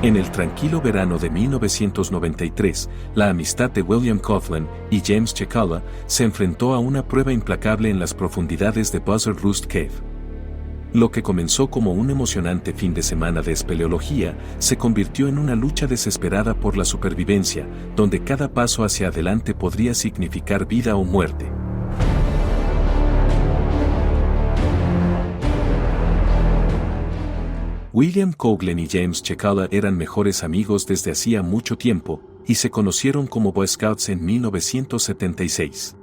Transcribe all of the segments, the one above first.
En el tranquilo verano de 1993, la amistad de William Coughlin y James Cicala se enfrentó a una prueba implacable en las profundidades de Buzzard Roost Cave. Lo que comenzó como un emocionante fin de semana de espeleología se convirtió en una lucha desesperada por la supervivencia, donde cada paso hacia adelante podría significar vida o muerte. William Coughlin y James Cicala eran mejores amigos desde hacía mucho tiempo, y se conocieron como Boy Scouts en 1976.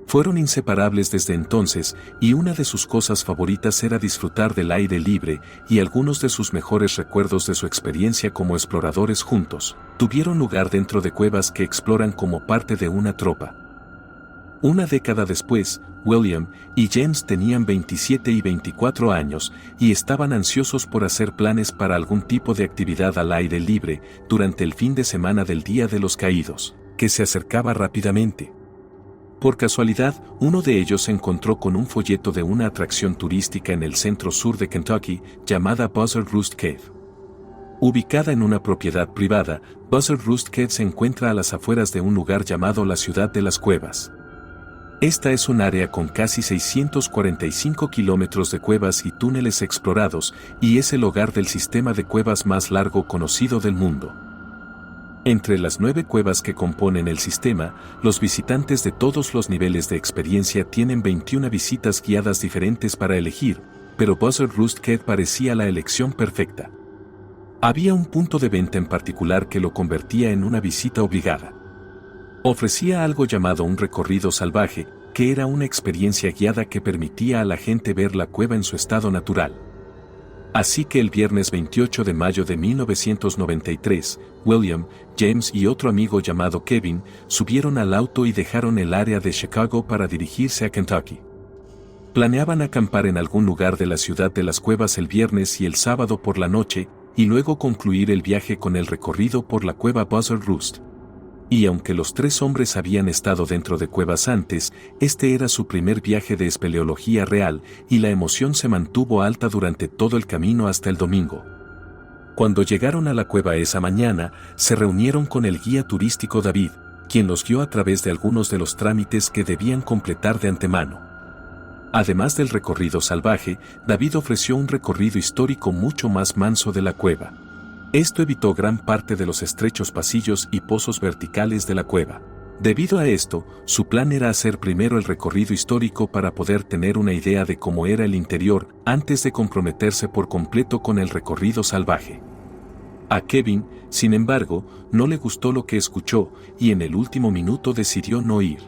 Fueron inseparables desde entonces, y una de sus cosas favoritas era disfrutar del aire libre, y algunos de sus mejores recuerdos de su experiencia como exploradores juntos tuvieron lugar dentro de cuevas que exploran como parte de una tropa. Una década después, William y James tenían 27 y 24 años y estaban ansiosos por hacer planes para algún tipo de actividad al aire libre durante el fin de semana del Día de los Caídos, que se acercaba rápidamente. Por casualidad, uno de ellos se encontró con un folleto de una atracción turística en el centro sur de Kentucky llamada Buzzard Roost Cave. Ubicada en una propiedad privada, Buzzard Roost Cave se encuentra a las afueras de un lugar llamado la Ciudad de las Cuevas. Esta es un área con casi 645 kilómetros de cuevas y túneles explorados, y es el hogar del sistema de cuevas más largo conocido del mundo. Entre las 9 cuevas que componen el sistema, los visitantes de todos los niveles de experiencia tienen 21 visitas guiadas diferentes para elegir, pero Buzzard Roost Cave parecía la elección perfecta. Había un punto de venta en particular que lo convertía en una visita obligada. Ofrecía algo llamado un recorrido salvaje, que era una experiencia guiada que permitía a la gente ver la cueva en su estado natural. Así que el viernes 28 de mayo de 1993, William, James y otro amigo llamado Kevin subieron al auto y dejaron el área de Chicago para dirigirse a Kentucky. Planeaban acampar en algún lugar de la Ciudad de las Cuevas el viernes y el sábado por la noche, y luego concluir el viaje con el recorrido por la cueva Buzzard Roost. Y aunque los 3 hombres habían estado dentro de cuevas antes, este era su primer viaje de espeleología real, y la emoción se mantuvo alta durante todo el camino hasta el domingo. Cuando llegaron a la cueva esa mañana, se reunieron con el guía turístico David, quien los guió a través de algunos de los trámites que debían completar de antemano. Además del recorrido salvaje, David ofreció un recorrido histórico mucho más manso de la cueva. Esto evitó gran parte de los estrechos pasillos y pozos verticales de la cueva. Debido a esto, su plan era hacer primero el recorrido histórico para poder tener una idea de cómo era el interior antes de comprometerse por completo con el recorrido salvaje. A Kevin, sin embargo, no le gustó lo que escuchó y en el último minuto decidió no ir.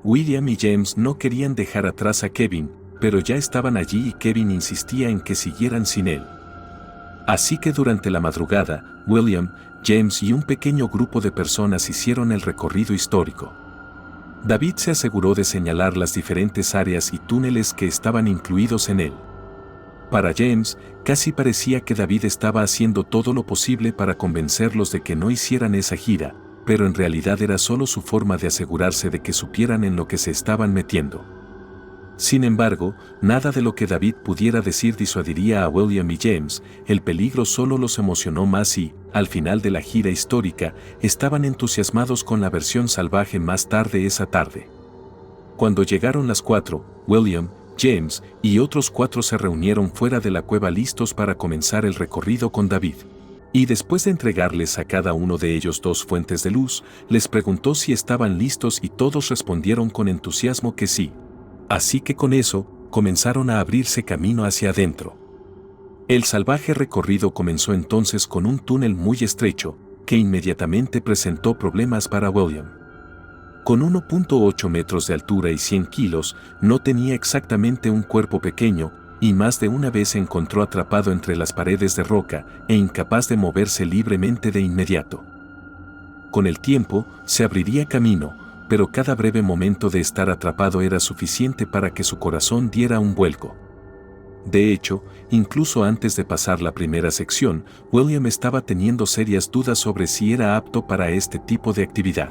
William y James no querían dejar atrás a Kevin, pero ya estaban allí y Kevin insistía en que siguieran sin él. Así que durante la madrugada, William, James y un pequeño grupo de personas hicieron el recorrido histórico. David se aseguró de señalar las diferentes áreas y túneles que estaban incluidos en él. Para James, casi parecía que David estaba haciendo todo lo posible para convencerlos de que no hicieran esa gira, pero en realidad era solo su forma de asegurarse de que supieran en lo que se estaban metiendo. Sin embargo, nada de lo que David pudiera decir disuadiría a William y James, el peligro solo los emocionó más y, al final de la gira histórica, estaban entusiasmados con la versión salvaje más tarde esa tarde. Cuando llegaron las 4, William, James y otros 4 se reunieron fuera de la cueva listos para comenzar el recorrido con David. Y después de entregarles a cada uno de ellos 2 fuentes de luz, les preguntó si estaban listos y todos respondieron con entusiasmo que sí. Así que con eso, comenzaron a abrirse camino hacia adentro. El salvaje recorrido comenzó entonces con un túnel muy estrecho, que inmediatamente presentó problemas para William. Con 1.8 metros de altura y 100 kilos, no tenía exactamente un cuerpo pequeño, y más de una vez se encontró atrapado entre las paredes de roca e incapaz de moverse libremente de inmediato. Con el tiempo, se abriría camino, pero cada breve momento de estar atrapado era suficiente para que su corazón diera un vuelco. De hecho, incluso antes de pasar la primera sección, William estaba teniendo serias dudas sobre si era apto para este tipo de actividad.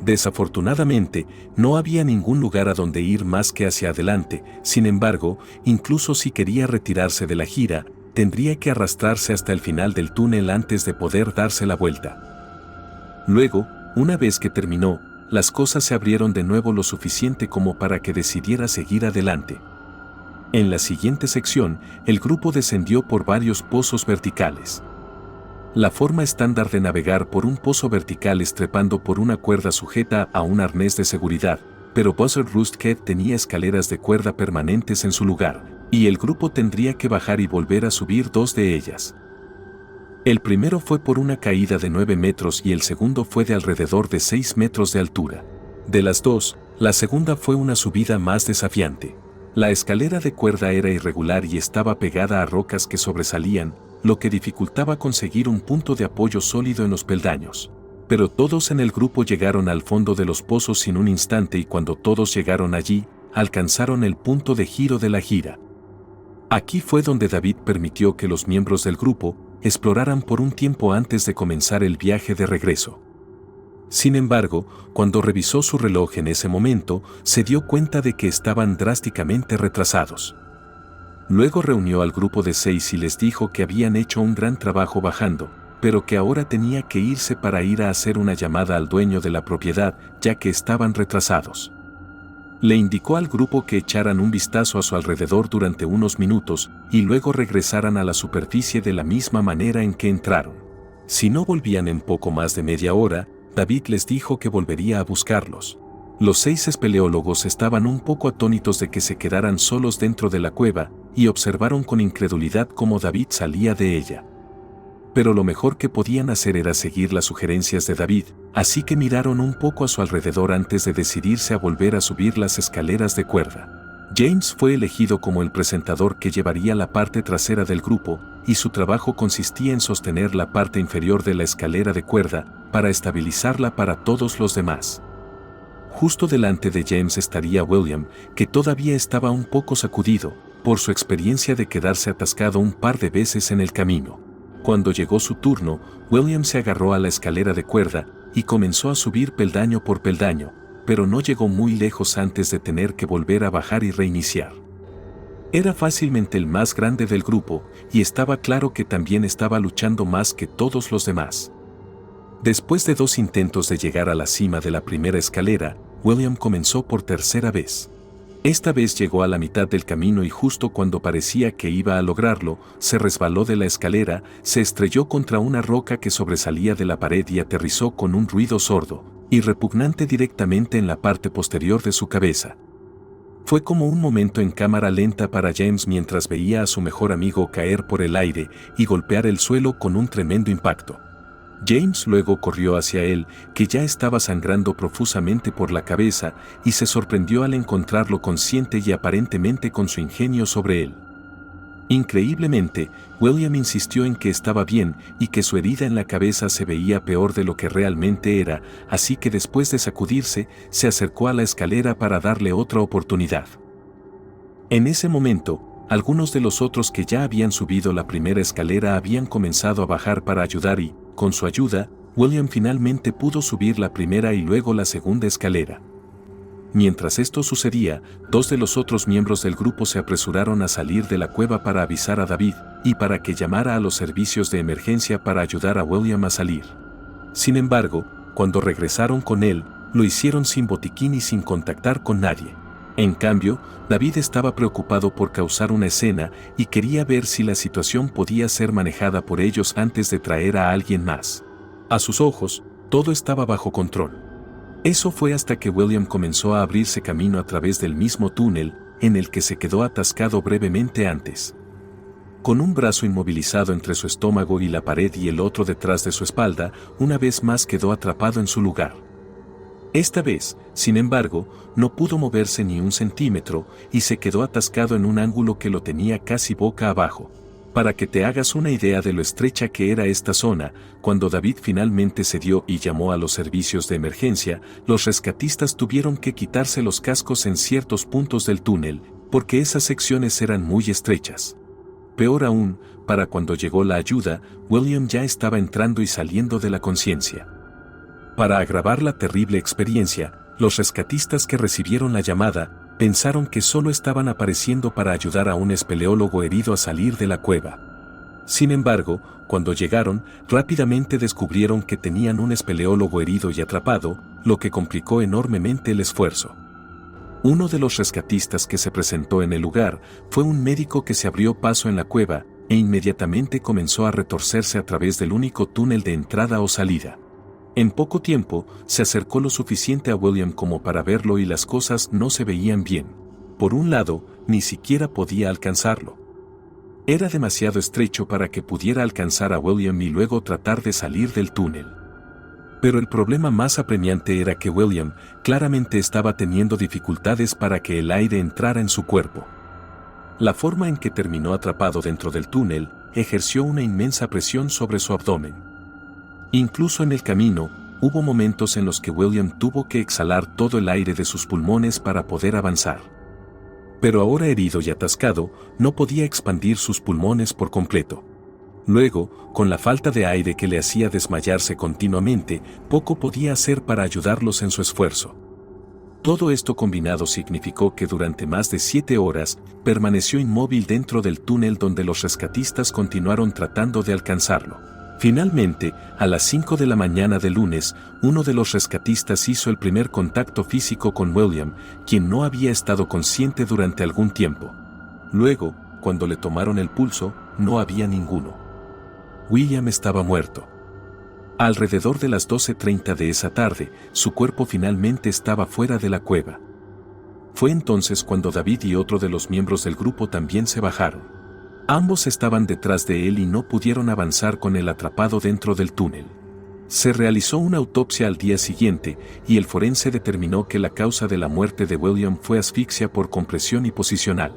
Desafortunadamente, no había ningún lugar a donde ir más que hacia adelante. Sin embargo, incluso si quería retirarse de la gira, tendría que arrastrarse hasta el final del túnel antes de poder darse la vuelta. Luego, una vez que terminó, las cosas se abrieron de nuevo lo suficiente como para que decidiera seguir adelante. En la siguiente sección, el grupo descendió por varios pozos verticales. La forma estándar de navegar por un pozo vertical es trepando por una cuerda sujeta a un arnés de seguridad, pero Buzzard Roost Head tenía escaleras de cuerda permanentes en su lugar, y el grupo tendría que bajar y volver a subir 2 de ellas. El primero fue por una caída de 9 metros y el segundo fue de alrededor de 6 metros de altura. De las dos, la segunda fue una subida más desafiante. La escalera de cuerda era irregular y estaba pegada a rocas que sobresalían, lo que dificultaba conseguir un punto de apoyo sólido en los peldaños. Pero todos en el grupo llegaron al fondo de los pozos sin un instante y cuando todos llegaron allí, alcanzaron el punto de giro de la gira. Aquí fue donde David permitió que los miembros del grupo exploraran por un tiempo antes de comenzar el viaje de regreso. Sin embargo, cuando revisó su reloj en ese momento, se dio cuenta de que estaban drásticamente retrasados. Luego reunió al grupo de 6 y les dijo que habían hecho un gran trabajo bajando, pero que ahora tenía que irse para ir a hacer una llamada al dueño de la propiedad, ya que estaban retrasados. Le indicó al grupo que echaran un vistazo a su alrededor durante unos minutos y luego regresaran a la superficie de la misma manera en que entraron. Si no volvían en poco más de media hora, David les dijo que volvería a buscarlos. Los 6 espeleólogos estaban un poco atónitos de que se quedaran solos dentro de la cueva y observaron con incredulidad cómo David salía de ella. Pero lo mejor que podían hacer era seguir las sugerencias de David, así que miraron un poco a su alrededor antes de decidirse a volver a subir las escaleras de cuerda. James fue elegido como el presentador que llevaría la parte trasera del grupo, y su trabajo consistía en sostener la parte inferior de la escalera de cuerda para estabilizarla para todos los demás. Justo delante de James estaría William, que todavía estaba un poco sacudido, por su experiencia de quedarse atascado un par de veces en el camino. Cuando llegó su turno, William se agarró a la escalera de cuerda y comenzó a subir peldaño por peldaño, pero no llegó muy lejos antes de tener que volver a bajar y reiniciar. Era fácilmente el más grande del grupo y estaba claro que también estaba luchando más que todos los demás. Después de 2 intentos de llegar a la cima de la primera escalera, William comenzó por tercera vez. Esta vez llegó a la mitad del camino y justo cuando parecía que iba a lograrlo, se resbaló de la escalera, se estrelló contra una roca que sobresalía de la pared y aterrizó con un ruido sordo y repugnante directamente en la parte posterior de su cabeza. Fue como un momento en cámara lenta para James mientras veía a su mejor amigo caer por el aire y golpear el suelo con un tremendo impacto. James luego corrió hacia él, que ya estaba sangrando profusamente por la cabeza, y se sorprendió al encontrarlo consciente y aparentemente con su ingenio sobre él. Increíblemente, William insistió en que estaba bien y que su herida en la cabeza se veía peor de lo que realmente era, así que después de sacudirse, se acercó a la escalera para darle otra oportunidad. En ese momento, algunos de los otros que ya habían subido la primera escalera habían comenzado a bajar para ayudar y, con su ayuda, William finalmente pudo subir la primera y luego la segunda escalera. Mientras esto sucedía, 2 de los otros miembros del grupo se apresuraron a salir de la cueva para avisar a David y para que llamara a los servicios de emergencia para ayudar a William a salir. Sin embargo, cuando regresaron con él, lo hicieron sin botiquín y sin contactar con nadie. En cambio, David estaba preocupado por causar una escena y quería ver si la situación podía ser manejada por ellos antes de traer a alguien más. A sus ojos, todo estaba bajo control. Eso fue hasta que William comenzó a abrirse camino a través del mismo túnel en el que se quedó atascado brevemente antes. Con un brazo inmovilizado entre su estómago y la pared y el otro detrás de su espalda, una vez más quedó atrapado en su lugar. Esta vez, sin embargo, no pudo moverse ni un centímetro y se quedó atascado en un ángulo que lo tenía casi boca abajo. Para que te hagas una idea de lo estrecha que era esta zona, cuando David finalmente cedió y llamó a los servicios de emergencia, los rescatistas tuvieron que quitarse los cascos en ciertos puntos del túnel, porque esas secciones eran muy estrechas. Peor aún, para cuando llegó la ayuda, William ya estaba entrando y saliendo de la conciencia. Para agravar la terrible experiencia, los rescatistas que recibieron la llamada, pensaron que solo estaban apareciendo para ayudar a un espeleólogo herido a salir de la cueva. Sin embargo, cuando llegaron, rápidamente descubrieron que tenían un espeleólogo herido y atrapado, lo que complicó enormemente el esfuerzo. Uno de los rescatistas que se presentó en el lugar fue un médico que se abrió paso en la cueva e inmediatamente comenzó a retorcerse a través del único túnel de entrada o salida. En poco tiempo, se acercó lo suficiente a William como para verlo y las cosas no se veían bien. Por un lado, ni siquiera podía alcanzarlo. Era demasiado estrecho para que pudiera alcanzar a William y luego tratar de salir del túnel. Pero el problema más apremiante era que William claramente estaba teniendo dificultades para que el aire entrara en su cuerpo. La forma en que terminó atrapado dentro del túnel ejerció una inmensa presión sobre su abdomen. Incluso en el camino, hubo momentos en los que William tuvo que exhalar todo el aire de sus pulmones para poder avanzar. Pero ahora herido y atascado, no podía expandir sus pulmones por completo. Luego, con la falta de aire que le hacía desmayarse continuamente, poco podía hacer para ayudarlos en su esfuerzo. Todo esto combinado significó que durante más de 7 horas, permaneció inmóvil dentro del túnel donde los rescatistas continuaron tratando de alcanzarlo. Finalmente, a las 5 de la mañana del lunes, uno de los rescatistas hizo el primer contacto físico con William, quien no había estado consciente durante algún tiempo. Luego, cuando le tomaron el pulso, no había ninguno. William estaba muerto. Alrededor de las 12:30 de esa tarde, su cuerpo finalmente estaba fuera de la cueva. Fue entonces cuando David y otro de los miembros del grupo también se bajaron. Ambos estaban detrás de él y no pudieron avanzar con el atrapado dentro del túnel. Se realizó una autopsia al día siguiente y el forense determinó que la causa de la muerte de William fue asfixia por compresión y posicional.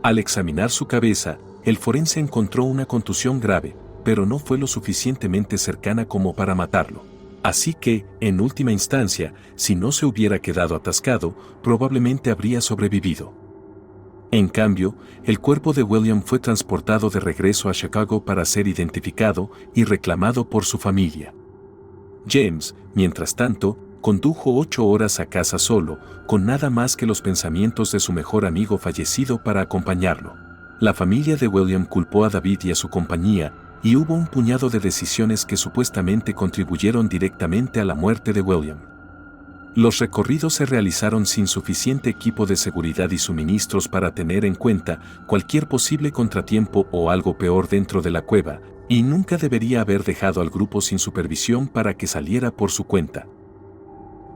Al examinar su cabeza, el forense encontró una contusión grave, pero no fue lo suficientemente cercana como para matarlo. Así que, en última instancia, si no se hubiera quedado atascado, probablemente habría sobrevivido. En cambio, el cuerpo de William fue transportado de regreso a Chicago para ser identificado y reclamado por su familia. James, mientras tanto, condujo 8 horas a casa solo, con nada más que los pensamientos de su mejor amigo fallecido para acompañarlo. La familia de William culpó a David y a su compañía, y hubo un puñado de decisiones que supuestamente contribuyeron directamente a la muerte de William. Los recorridos se realizaron sin suficiente equipo de seguridad y suministros para tener en cuenta cualquier posible contratiempo o algo peor dentro de la cueva, y nunca debería haber dejado al grupo sin supervisión para que saliera por su cuenta.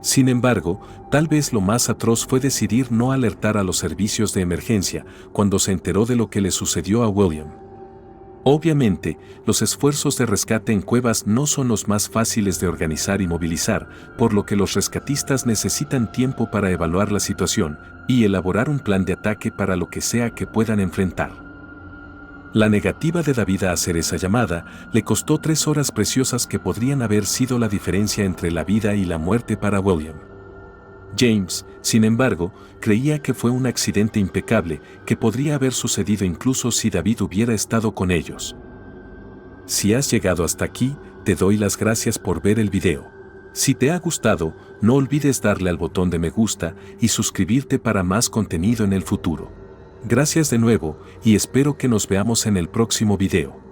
Sin embargo, tal vez lo más atroz fue decidir no alertar a los servicios de emergencia cuando se enteró de lo que le sucedió a William. Obviamente, los esfuerzos de rescate en cuevas no son los más fáciles de organizar y movilizar, por lo que los rescatistas necesitan tiempo para evaluar la situación y elaborar un plan de ataque para lo que sea que puedan enfrentar. La negativa de David a hacer esa llamada le costó 3 horas preciosas que podrían haber sido la diferencia entre la vida y la muerte para William. James, sin embargo, creía que fue un accidente impecable que podría haber sucedido incluso si David hubiera estado con ellos. Si has llegado hasta aquí, te doy las gracias por ver el video. Si te ha gustado, no olvides darle al botón de me gusta y suscribirte para más contenido en el futuro. Gracias de nuevo y espero que nos veamos en el próximo video.